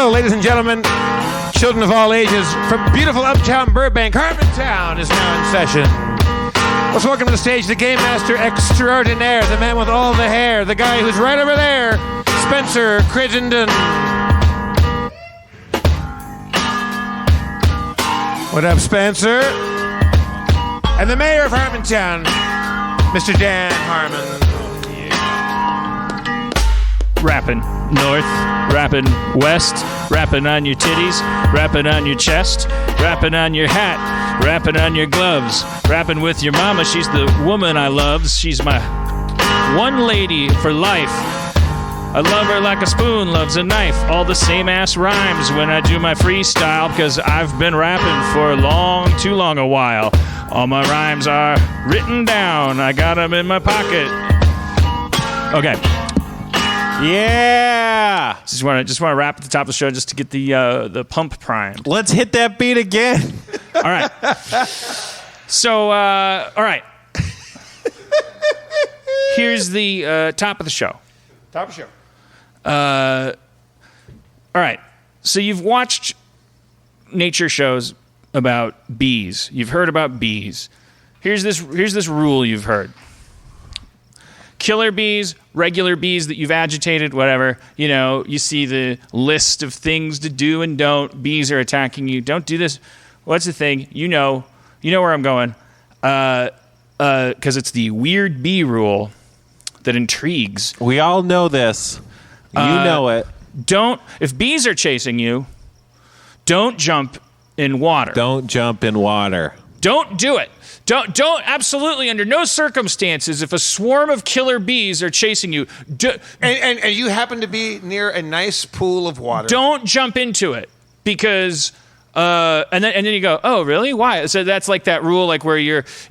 Hello, ladies and gentlemen, children of all ages, from beautiful uptown Burbank, Harmontown is now in session. Let's welcome to the stage the game master extraordinaire, the man with all the hair, the guy who's right over there, Spencer Crittenden. What up, Spencer? And the mayor of Harmontown, Mr. Dan Harmon. Rapping north, rapping west, rapping on your titties, rapping on your chest, rapping on your hat, rapping on your gloves, rapping with your mama. She's the woman I love. She's my one lady for life. I love her like a spoon loves a knife. All the same ass rhymes when I do my freestyle, because I've been rapping for too long a while. All my rhymes are written down. I got them in my pocket. Okay. Yeah. Just want to wrap at the top of the show just to get the pump primed. Let's hit that beat again. All right. So, all right. Here's the top of the show. Top of the show. All right. So you've watched nature shows about bees. You've heard about bees. Here's this rule you've heard. Killer bees, regular bees that you've agitated, whatever. You know, you see the list of things to do and don't. Bees are attacking you. Don't do this. What's the thing? You know where I'm going. Because it's the weird bee rule that intrigues. We all know this. You know it. If bees are chasing you, don't jump in water. Don't jump in water. Don't do it. Don't absolutely under no circumstances, if a swarm of killer bees are chasing you, and you happen to be near a nice pool of water, don't jump into it, because and then you go, oh really? Why? So that's like that rule, like where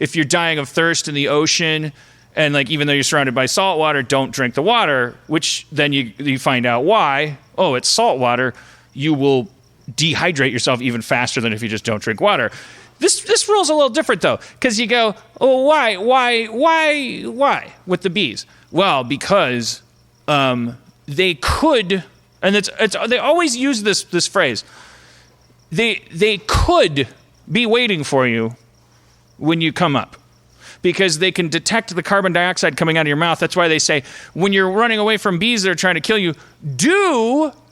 if you're dying of thirst in the ocean, and like even though you're surrounded by salt water, don't drink the water, which then you find out why. Oh, it's salt water. You will dehydrate yourself even faster than if you just don't drink water. This rule's a little different, though, because you go, oh, why with the bees? Well, because they could, and they always use this phrase. They could be waiting for you when you come up, because they can detect the carbon dioxide coming out of your mouth. That's why they say when you're running away from bees that are trying to kill you,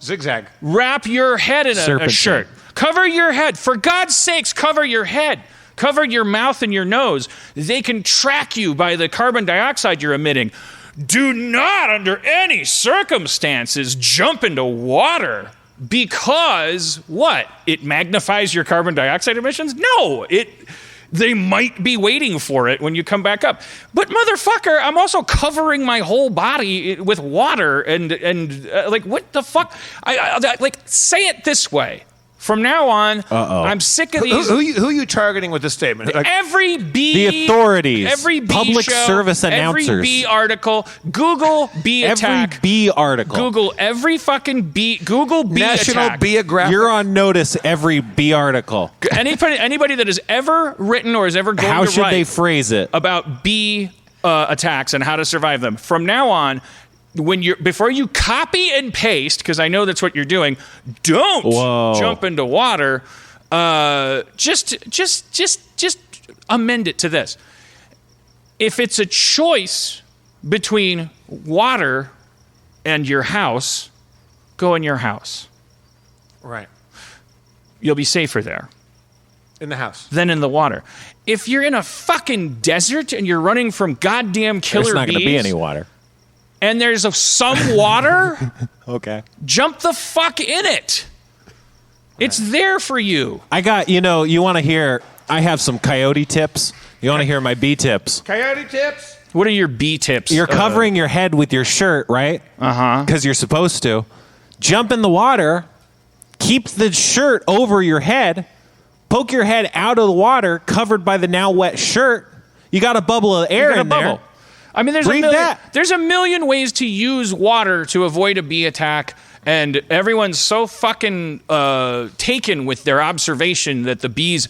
zigzag. Wrap your head in a shirt. Cover your head. For God's sakes, cover your head. Cover your mouth and your nose. They can track you by the carbon dioxide you're emitting. Do not, under any circumstances, jump into water, because what? It magnifies your carbon dioxide emissions? No, they might be waiting for it when you come back up. But motherfucker, I'm also covering my whole body with water and like, what the fuck? I like, say it this way. From now on, I'm sick of these. Who are you targeting with this statement? Every bee, the authorities, every bee public show, service announcers, every bee article, Google bee attack. Every bee article. Google every fucking bee. Google bee National attack. Beographic. You're on notice. Every bee article. Anybody that has ever written or is ever going how to should write they phrase it about bee attacks and how to survive them. From now on, before you copy and paste, because I know that's what you're doing, don't jump into water. Just amend it to this. If it's a choice between water and your house, go in your house. Right. You'll be safer there. In the house. Than in the water. If you're in a fucking desert and you're running from goddamn killer bees. There's not going to be any water. And there's some water, okay. Jump the fuck in it. It's there for you. I got, you want to hear, I have some coyote tips. You want to hear my bee tips? Coyote tips? What are your bee tips? You're covering your head with your shirt, right? Uh-huh. Because you're supposed to. Jump in the water, keep the shirt over your head, poke your head out of the water, covered by the now wet shirt. You got a bubble of air in there. I mean, there's a million ways to use water to avoid a bee attack, and everyone's so fucking taken with their observation that the bees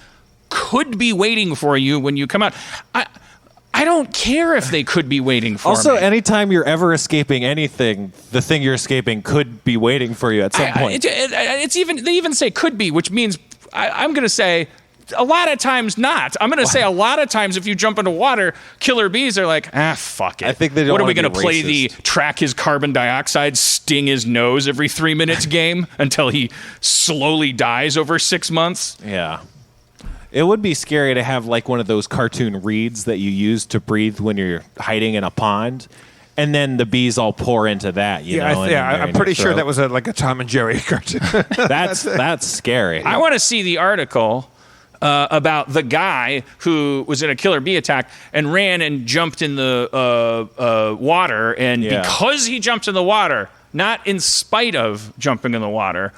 could be waiting for you when you come out. I I don't care if they could be waiting for me. Also, anytime you're ever escaping anything, the thing you're escaping could be waiting for you at some point. It's even they even say could be, which means I'm going to say a lot of times not. I'm going to say a lot of times if you jump into water, killer bees are like, fuck it. I think they don't. What are we going to play the track his carbon dioxide, sting his nose every 3 minutes game until he slowly dies over 6 months? Yeah. It would be scary to have like one of those cartoon reeds that you use to breathe when you're hiding in a pond. And then the bees all pour into that, you know? I'm pretty sure that was like a Tom and Jerry cartoon. That's scary. I want to see the article about the guy who was in a killer bee attack and ran and jumped in the water. And because he jumped in the water, not in spite of jumping in the water,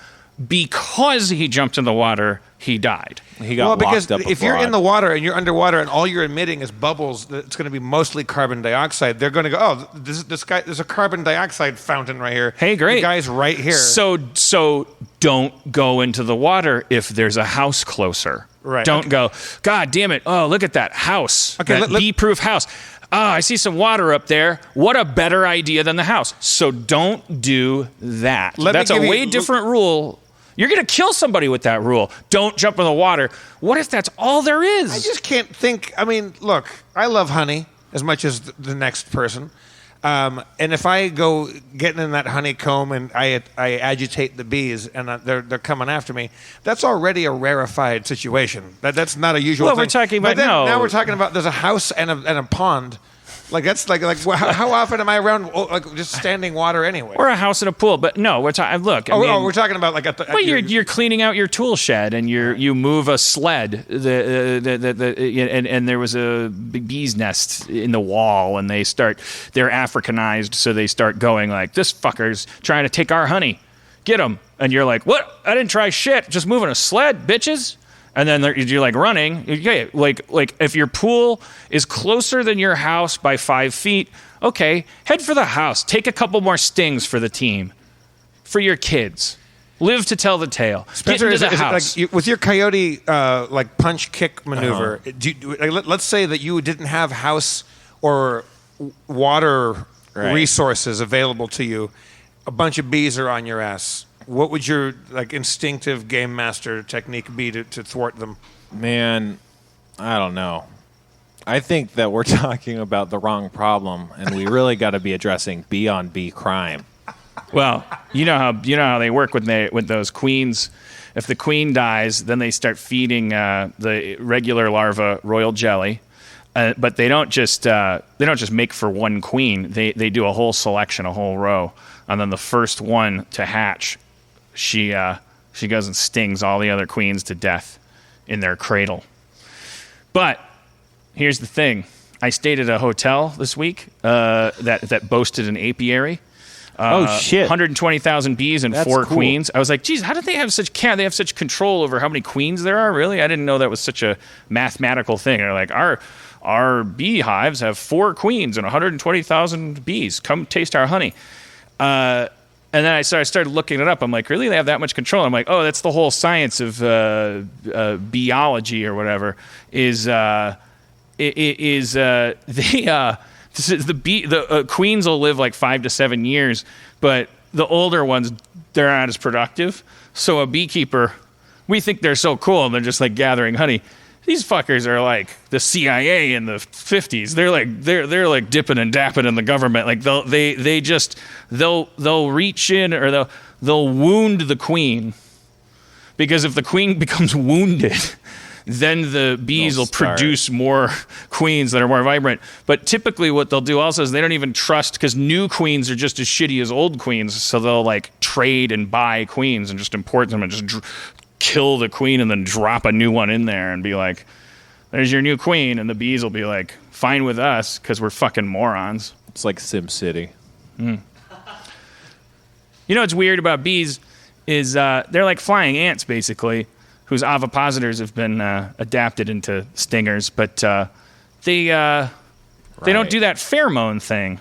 because he jumped in the water, he died. He got because locked up if you're in the water and you're underwater and all you're emitting is bubbles, it's going to be mostly carbon dioxide. They're going to go, there's a carbon dioxide fountain right here. Hey, great. The guy's right here. So don't go into the water if there's a house closer. Right. Don't go, God damn it. Oh, look at that house. Okay, that bee-proof house. I see some water up there. What a better idea than the house. So don't do that. That's a way different rule. You're going to kill somebody with that rule. Don't jump in the water. What if that's all there is? I just can't think. I mean, look, I love honey as much as the next person. And if I go getting in that honeycomb and I agitate the bees and they're coming after me, that's already a rarefied situation. That's not a usual thing. We're talking about now we're talking about there's a house and a pond. Like that's like how often am I around like just standing water anyway? Or a house and a pool, but no, we're talking. Look, we're talking about like you're cleaning out your tool shed and you move a sled. And there was a bee's nest in the wall, and they're Africanized, so they start going like, this fucker's trying to take our honey, get him, and you're like, what? I didn't try shit, just moving a sled, bitches. And then you're like running. Okay, like if your pool is closer than your house by 5 feet, okay, head for the house. Take a couple more stings for the team, for your kids. Live to tell the tale. Spencer, get into the house. Like, with your coyote like punch kick maneuver, let's say that you didn't have house or water resources available to you. A bunch of bees are on your ass. What would your like instinctive game master technique be to thwart them? Man, I don't know. I think that we're talking about the wrong problem, and we really got to be addressing bee on bee crime. Well, you know how they work with those queens. If the queen dies, then they start feeding the regular larva royal jelly. But they don't just make for one queen. They do a whole selection, a whole row, and then the first one to hatch, she goes and stings all the other queens to death in their cradle. But here's the thing: I stayed at a hotel this week that boasted an apiary. Oh shit! 120,000 bees and That's 4 cool. queens. I was like, geez, how did they have such control over how many queens there are? Really, I didn't know that was such a mathematical thing. They're like, our beehives have 4 queens and 120,000 bees. Come taste our honey. And then I started looking it up. I'm like, really? They have that much control? I'm like, oh, that's the whole science of biology or whatever. The queens will live like 5 to 7 years, but the older ones, they're not as productive. So a beekeeper, we think they're so cool, and they're just like gathering honey. These fuckers are like the CIA in the 50s. They're like dipping and dapping in the government. Like they'll reach in or they'll wound the queen, because if the queen becomes wounded, then the bees will produce more queens that are more vibrant. But typically what they'll do also is they don't even trust, because new queens are just as shitty as old queens. So they'll like trade and buy queens and just import them and just kill the queen and then drop a new one in there and be like, there's your new queen. And the bees will be like, fine with us, because we're fucking morons. It's like SimCity. You know what's weird about bees is they're like flying ants, basically, whose ovipositors have been adapted into stingers, but they don't do that pheromone thing.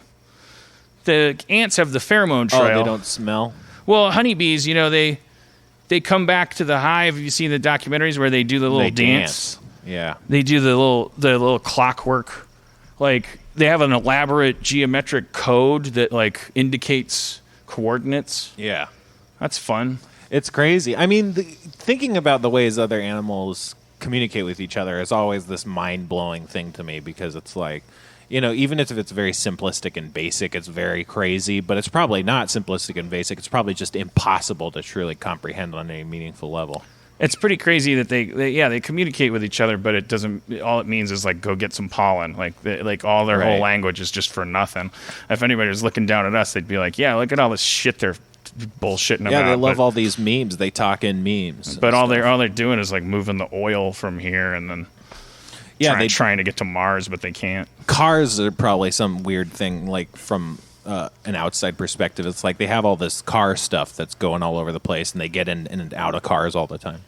The ants have the pheromone trail. Oh, they don't smell? Well, honeybees, they come back to the hive. Have you seen the documentaries where they do the little dance? Yeah. They do the little clockwork, like they have an elaborate geometric code that like indicates coordinates. Yeah. That's fun. It's crazy. I mean, thinking about the ways other animals communicate with each other is always this mind-blowing thing to me, because it's like, even if it's very simplistic and basic, it's very crazy, but it's probably not simplistic and basic. It's probably just impossible to truly comprehend on any meaningful level. It's pretty crazy that they communicate with each other, but it doesn't. All it means is like go get some pollen. Like all their whole language is just for nothing. If anybody was looking down at us, they'd be like, "Yeah, look at all this shit they're bullshitting about." Yeah, they love all these memes. They talk in memes. But all they're doing is like moving the oil from here and then trying to get to Mars, but they can't. Cars are probably some weird thing, like from an outside perspective. It's like they have all this car stuff that's going all over the place, and they get in and out of cars all the time.